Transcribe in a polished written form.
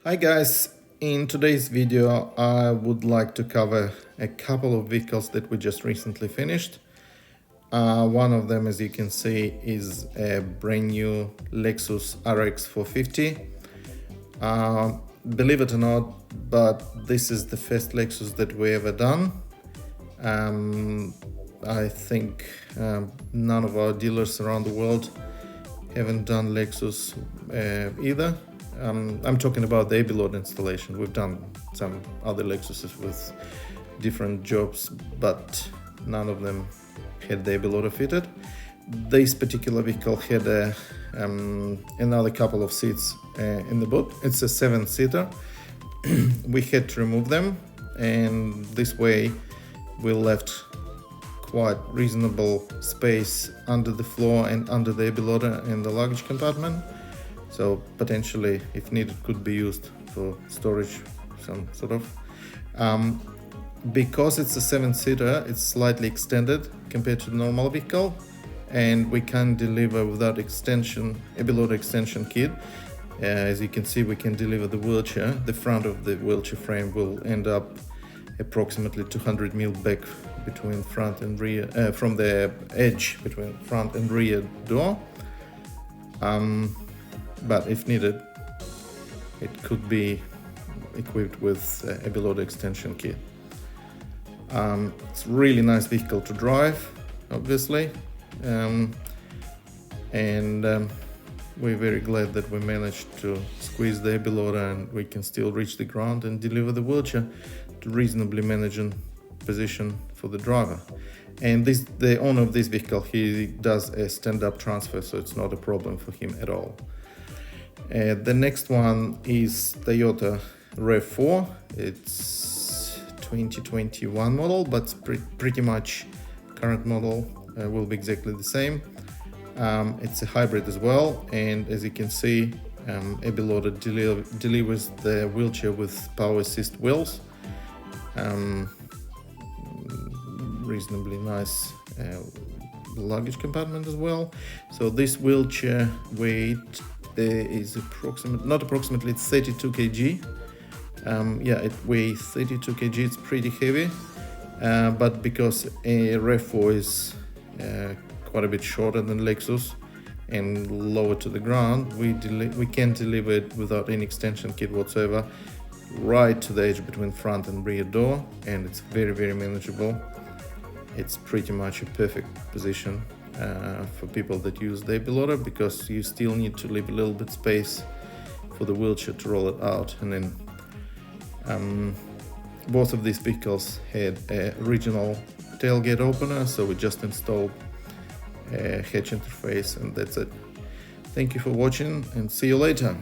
Hi guys, in today's video I would like to cover a couple of vehicles that we just recently finished. One of them, as you can see, is a brand new Lexus RX450. Believe it or not, but this is the first Lexus that we ever done. I think none of our dealers around the world haven't done Lexus either. I'm talking about the Abiloder installation. We've done some other Lexuses with different jobs, but none of them had the Abiloder fitted. This particular vehicle had another couple of seats in the boot. It's a 7-seater. We had to remove them, and this way we left quite reasonable space under the floor and under the Abiloder in the luggage compartment. So potentially, if needed, could be used for storage, some sort of. Because it's a 7-seater, it's slightly extended compared to the normal vehicle, and we can deliver without extension, Abiloder extension kit. As you can see, we can deliver the wheelchair. The front of the wheelchair frame will end up approximately 200 mm back between front and rear, from the edge between front and rear door. But if needed, it could be equipped with Abiloder extension kit. It's a really nice vehicle to drive, obviously, and we're very glad that we managed to squeeze the Abiloder and we can still reach the ground and deliver the wheelchair to reasonably managing position for the driver. And the owner of this vehicle, he does a stand-up transfer, so it's not a problem for him at all. The next one is Toyota RAV4. It's 2021 model, but pretty much current model will be exactly the same. It's a hybrid as well, and as you can see, Abiloder delivers the wheelchair with power assist wheels. Reasonably nice luggage compartment as well. So this wheelchair weight is approximately, it's 32 kg. Yeah, it weighs 32 kg. It's pretty heavy, but because a RAV4 is quite a bit shorter than Lexus and lower to the ground, we can deliver it without any extension kit whatsoever, right to the edge between front and rear door, and it's very, very manageable. It's pretty much a perfect position for people that use the Abiloder, because you still need to leave a little bit space for the wheelchair to roll it out. And then both of these vehicles had an original tailgate opener, so we just installed a hatch interface, and that's it. Thank you for watching, and see you later.